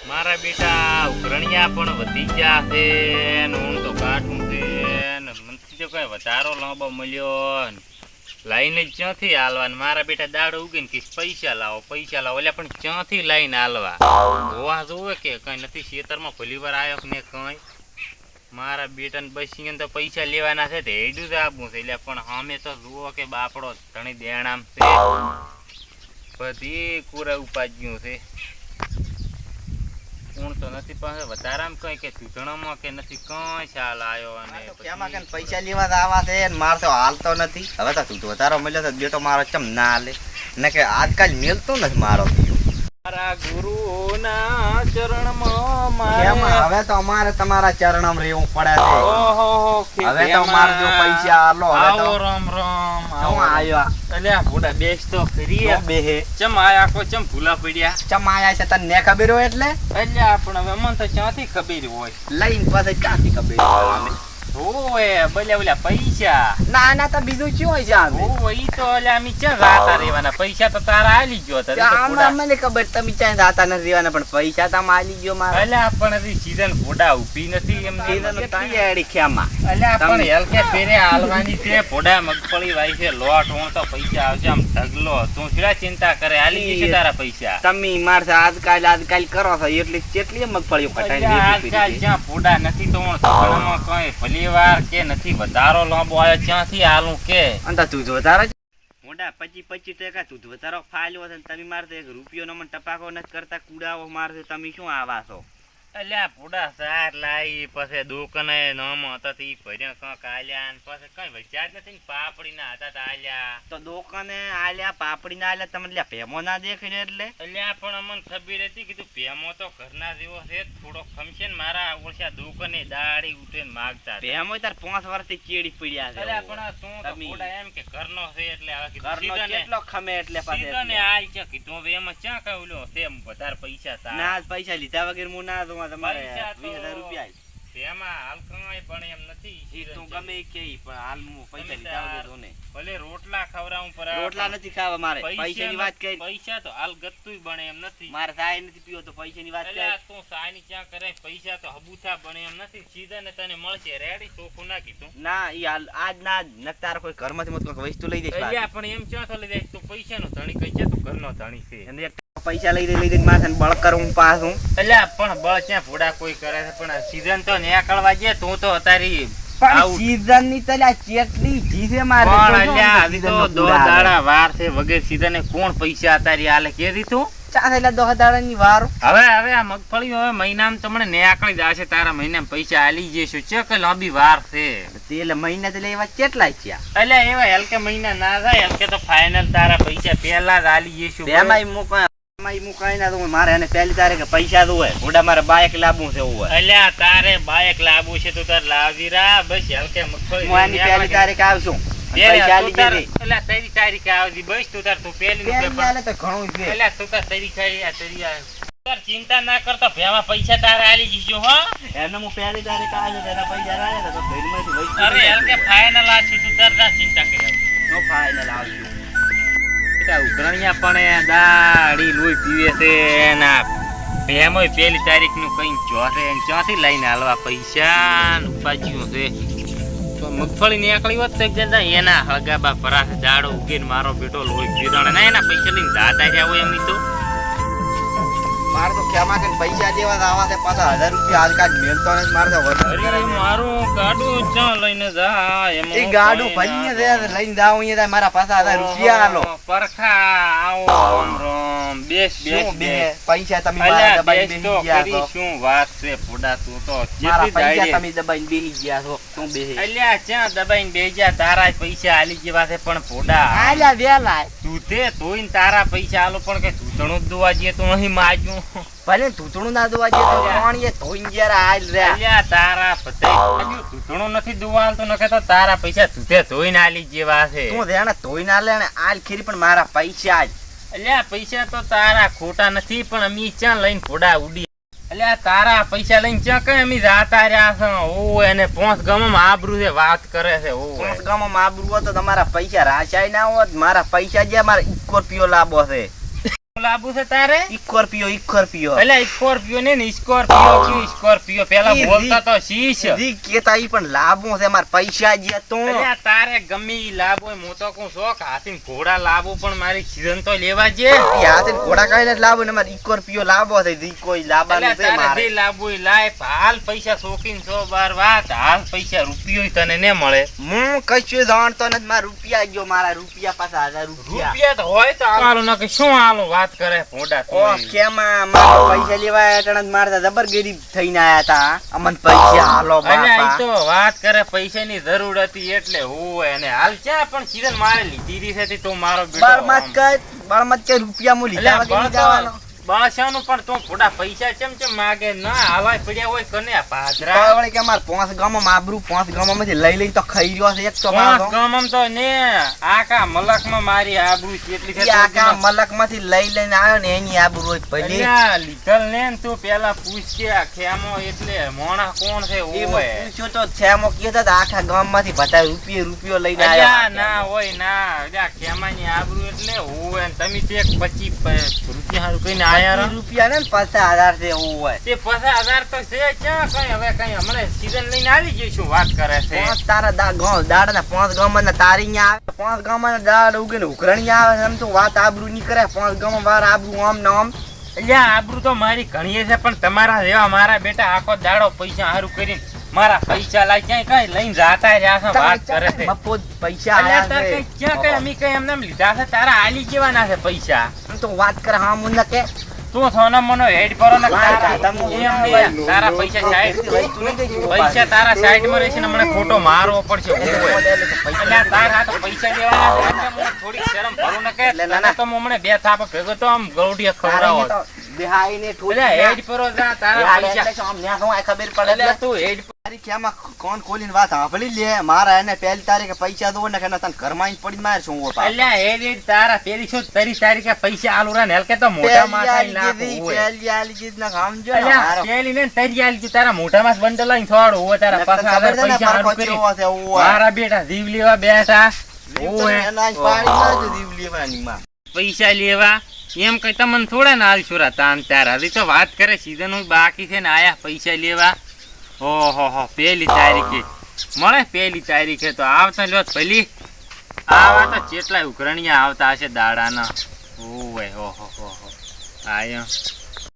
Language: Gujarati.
મારા બેટા ઉઘરણિયા પણ વધી ગયા છે ને હું તો કાઠું છે ને મને તો કઈ વધારો લાંબો મળ્યો લાઈને જ ક્યાંથી હાલવા મારા બેટા દાડો ઉગીને કે પૈસા લાવો એટલે પણ ક્યાંથી લાઈને હાલવા હોવા જોવે કે કઈ નથી ખેતરમાં પહેલી વાર આવ્યો ને કઈ મારા બેટાને બસી તો પૈસા લેવાના છે તે એટલું જ આપવું છે એટલે પણ અમે તો જુઓ કે બાપડો ધણી દેણામ છે બધી કુરા ઉપાજ્યું છે હું તો નથી પાસે વધારામાં કઈ કે ચૂંટણામાં કે નથી કઈ ચાલ આવ્યો અને કેમાં કે પૈસા લેવા આવા છે ને માર તો હાલતો નથી હવે તો તું વધારો મળ્યો તો બેટો મારો ચમ ના હાલે ને કે આજકાલ મેલતો નથી મારો મારા ગુરુના ચરણમાં કેમાં હવે તો અમારે તમારા ચરણમાં રહેવું પડે છે ઓહો હવે તો માર જો પૈસા હાલો હવે તો રામ રામ હું આયો એટલે આ ભોડા બેસ તો ખરી બેહે ચમ આયા કો ચમ ભૂલા પડ્યા ચમ આયા છે તને ને ખબર હોય એટલે આપણે હવે મને તો ક્યાંથી ખબર હોય લઈને પાસે ક્યાંથી ખબર હોય અમે ઓય બોલ્યા પૈસા ના ના તો બીજું શું હોય છે અમે ઓ ઈ તો એટલે અમે ક્યાં રાતા રહેવાના પૈસા તો તારા આલી ગયો તો મને ખબર તમે ક્યાં જાતા નથી રહેવાના પણ પૈસા તો આલી ગયો મારા એટલે આપણે સીઝન ભોડા ઊભી નથી એમ કેટલી એડી ખેમાં એટલે આપણે હલકે ફેરે હાલવાની છે ભોડા મગફળી વાઈ છે લોટ હું તો પૈસા આવશે આમ ઢગલો તું શું ચિંતા કરે આલી જશે તારા પૈસા તમે મારસે આજકાલ કરો છો એટલે કેટલી મગફળીઓ કટાઈ આજકાલ જ્યાં ભોડા નથી તો હું કઈ ભલી વાર કે નથી વધારો લાંબો આવ્યો ક્યાંથી હાલું કે અંતા તું વધારો મોટા 25% તું વધારો ફાલ્યો છે તમે મારતે 1 રૂપિયો નો મને ટપાકો નથી કરતા કુડાવો મારશે તમે શું આવા છો અલ્યા ભોડા સાર લાઈ પછી દુકાને નામ હતા તી ભર્યા કાંક આલ્યા ને પછી કઈ વચ્ચાત નથી ને પાપડી ના હતા તા આલ્યા તો દુકાને આલ્યા પાપડી ના આલ્યા તમને ભેમો ના દેખે એટલે અલ્યા પણ અમને ખબર હતી કે તું ભેમો તો ઘરના જેવો છે થોડો ખમશે ને મારા ઓળખ્યા દુકાને દાડી ઉઠે ને માગતા ભેમો તાર 5 વર્ષથી ચેડી પડ્યા છે અલ્યા પણ તું તો ભોડા એમ કે ઘરનો છે એટલે હવે કીધું ઘરનો કેટલો ખમે એટલે પાછે સીધને આલ છે કીધું હવે એમાં ક્યાં કહ્યું છે વધારે પૈસા તા ના પૈસા લીધા વગર હું ના તમારે 20000 રૂપિયા તેમાં હાલ કમાય પણ એમ નથી ઈ તું ગમે કે પણ હાલ હું પૈસા લીધા વગર જોને ભલે રોટલા ખવરાવું પર રોટલા નથી ખાવા મારે પૈસાની વાત કરી પૈસા તો હાલ ગત્તુંય બને એમ નથી મારે સાય નથી પીવો તો પૈસાની વાત કરી એટલે તું સાયની ચા કરે પૈસા તો હબુથા બને એમ નથી સીધા ને તને મળશે રેડી ચોખ્ખું ના કીધું ના ઈ હાલ આજ ના નકતાર કોઈ ઘરમાંથી મત કોઈ વસ્તુ લઈ જઈશ એટલે પણ એમ ક્યાં તો લઈ જાય તું પૈસાનો ધણી કઈ છે તું ઘરનો ધણી છે અને પૈસા લઈ દે માથે બળ કરું પાછું એટલે પણ બળ ક્યાં ભોડા કોઈ કરે છે પણ સીઝન તો નીકળવા જે તું તો અતારી પણ સીઝન ની તલ્યા ચેટલી જીસે મારે પણ અલ્યા આવી તો 2 દાડા વાર છે વગર સીઝન ને કોણ પૈસા અતારી આલે કે દીધું ચાલે 2 દાડા ની વાર હવે આ મગફળી હવે મહિનામાં તમને નીકળી જશે તારા મહિનામાં પૈસા આલી જઈશું ચેક લાંબી વાર છે એટલે મહિના તો લેવા કેટલા છે એટલે એવા હલકે મહિના ના થાય હલકે તો ફાઇનલ તારા પૈસા પહેલા જ આલી જઈશું એમાંય મુકાઈ ના તો મારે એને પહેલી તારીખે પૈસા તો હોય ઓડા મારે બાઇક લાવવું છે એવું અલ્યા તારે બાઇક લાવવું છે તો તાર લાવી રા બસ હલકે મગફળી હું આની પહેલી તારીખે આવશું પૈસા આલી જજે એટલે તારી તારીખે આવજી બસ તું તાર તું પહેલી પેપર આલે તો ઘણું છે એટલે તું તાર તારી તાર ચિંતા ના કરતો ભેમાં પૈસા તારે આલી જઈશું હો એને હું પહેલી તારીખે આવ્યો તેના પૈસા રાયા તો ઘરમાંથી વૈસ અરે હલકે ફાઇનલ આછું તું તાર ના ચિંતા કરી નો ફાઇનલ આવશું ઉઘરણિયા પણ દાડી લોહી પીવે છે ના ભેમોય પહેલી તારીખ નું કઈ જોશે ક્યાંથી લઈને હાલવા પૈસા ઉપાજ્યું છે તો મગફળી નીકળી હોત તો એના હળગાબા પરાસે દાડો ઉગીને મારો બેટો લોહી પીવડાવે ના એના પૈસા લઈને દાદા રહ્યા હોય એમ તો મારે તો કેમાં કે પૈસા દેવા આવા છે પાછા 1000 રૂપિયા આજકાલ મેલતો નથી મારે તો અરે મારું ગાડું ક્યાં લઈને જા એમ એ ગાડું ભઈને લઈને જાવ અહીંયા મારા પાછા 1000 રૂપિયા આલો પરખા આવો રામ બેસ પૈસા તમે મારા દબાઈ બેહી ગયા છો શું વાત છે ફોડા તું તો મારા પૈસા તમે દબાઈને બેહી ગયા છો તું બેહી અલ્યા ક્યાં દબાઈને બેહી ગયા તારા પૈસા આલી જેવા છે પણ ફોડા આલ્યા વેલા તું તે તોઈને તારા પૈસા આલો પણ કે તૂતણું જ દોવા જઈએ તો અહીં માજું ભલે તૂતણું ના દોવા જઈએ તો પાણીએ ધોઈને જરા આલ રે અલ્યા તારા પતે તૂતણું નથી દોવાલ તો નકે તો તારા પૈસા તુતે ધોઈને આલી જેવા છે તું રેણા ધોઈને આલે ને આલ ખીરી પણ મારા પૈસા જ અલ્યા પૈસા તો તારા ખોટા નથી પણ અમી ક્યાં લઈને ફોડા ઉડી એટલે આ તારા પૈસા લઈને ક્યાં કઈ અમે જાતા રહ્યા છો ઓ એને પોંચ ગામમાં આબરૂ છે વાત કરે છે ઓ પોસ ગામમાં આબરૂ હોય તો તમારા પૈસા રાશાય ના હોત. મારા પૈસા જે મારા સ્કોર્પિયો લાવવો છે. લાબુ છે તારે સ્કોર્પિયો એટલે સ્કોર્પિયો ને સ્કોર્પિયો કી સ્કોર્પિયો પેલા બોલતા તો શીશ જી કેતા ઈ પણ લાવવો છે. મારા પૈસા જે તો એટલે આ તારે ગમે ઈ લાભ હોય હું તો કહું શોખ હાથી ઘોડા લાવું પણ મારી સીઝન તો લેવા જે ઈ હાથે ઘોડા કાઢીને જ લાવો ને મારે સ્કોર્પિયો લાવવો છે. જી કોઈ લાવવાનું એટલે છે તારે મારે. જે લાવવું ઈ લાય હાલ પૈસા શોખીન 100 વાત હાલ પૈસા રૂપિયો તને ને મળે હું કશું જાણતો નથી. મારા રૂપિયા ગયો. મારા રૂપિયા પાછા 1000 રૂપિયા. રૂપિયા તો હોય તો હાલો ન કે શું હાલો વાત કરે ભોંડા ઓ તું કેમાં મારા પૈસા લેવા આયા મારે જબર ગરીબ થઈને આયા તા. અમન પૈસા હાલો અલ્યા ઈ બાપા. તો વાત કરે પૈસાની જરૂર હતી એટલે હોય અને હાલ ક્યાં પણ સીઝન મારે લીધી છે તો મારો બળમત કે રૂપિયા હું લીધા વગર નહીં જવાનો. બાસાનું પણ તું થોડા પૈસા ચમ માગે ના હાલાય પડ્યા હોય કને પાદરા પાવળે કે માર પાંચ ગામમાં આબરૂ પાંચ ગામમાંથી લઈ લઈ તો ખાઈ રહ્યો છે. એક તો મારો ગામમ તો ને આકા મલકમાં મારી આબરૂ કેટલી છે ઈ આકા મલકમાંથી લઈ લઈને આવ્યો ને એની આબરૂ હોય ભલે. અલ્યા લીધલ ને તું પેલા પૂછ કે આ ખેમો એટલે મોણા કોણ છે એ ઓય પૂછ્યો તો છેમો કહેતા હતા આખા ગામમાંથી બધા રૂપિયો લઈને અલ્યા આવ્યો. ના હોય ના અલ્યા ખેમાની આબરૂ એટલે હોય ને તમે તે 25 રૂપિયા હારું કઈને આયા રા રૂપિયા ને 50,000 છે એવું હોય. તે 50,000 તો છે ક્યાં કઈ હવે કઈ હમણાં સીઝન લઈને આવી જઈશું વાત કરે છે પાંચ તારા દાડા પાંચ ગામમાં તારી ન્યા આવે. પાંચ ગામમાં દાડ ઉગે ને ઉઘરણી આવે. એમ તો વાત આબરૂ નહીં કરે. પાંચ ગામમાં વાર આબરૂ આમ ને આમ. અલ્યા આબરૂ તો મારી ઘણી છે પણ તમારા જેવા મારા બેટા આખો દાડો પૈસા હારું કરીને મારા પૈસા લાય ક્યાંય કઈ લઈને જાતા રહ્યા છે વાત કરે છે મફત પૈસા અલ્યા આયા તાર છે. કઈ ક્યાં કઈ અમે કઈ એમને એમ લીધા છે તારા આલી કેવાના છે પૈસા આમ તો વાત કરે હા મુન્ના કે તું સોના મનો હેડ પરો ને તારા તમે એમ ને તારા પૈસા સાઈડ પૈસા તારા સાઈડ માં રહેશે ને મને ખોટો મારવો પડશે અલ્યા તાર આ તો પૈસા દેવાના છે એટલે મને થોડી શરમ ભરું ન કે નાના તો હું હમણાં બે થાપ ભેગો તો આમ ગૌડિયા ખવડાવો બેહાઈને અલ્યા હેડ પરો જા તારા પૈસા ખબર પડે અલ્યા તું હેડ તારીખે આમાં કોણ ખોલીને વાત સાંભળી લે. મારા એને પહેલી તારીખે પૈસા દો ને તને ઘરમાં આવીને પડી માર શું હોપા. અલ્યા હેડ તારા પેલી શું તારી તારીખે પૈસા આલુ રા ને હલકે તો મોઢા માં ખાઈ નાખું હોય પહેલી આલી જીત ના સમજો ને અલ્યા મારો. પેલી ને તારી આલી તું તારા મોઢામાં જ બંડલ લઈને થોડું હોય તારા ખબર છે ને પૈસા મારો હારું કરી કેવો છે એવું હોય. મારા બેટા જીવ લેવા બેઠા ઓય. એના જ પાડી નાખજો દીવ લેવાની માં. પૈસા લેવા એમ કઈ તમને થોડા ના આલ છોરા તાન તાર હજી તો વાત કરે સીઝન બાકી છે ને આયા પૈસા લેવા ઓહો પહેલી તારીખે મળે પહેલી તારીખે તો આવતા લ્યો પેલી આવા તો કેટલાય ઉઘરણિયા આવતા હશે દાડાના ઓય ઓહો આયા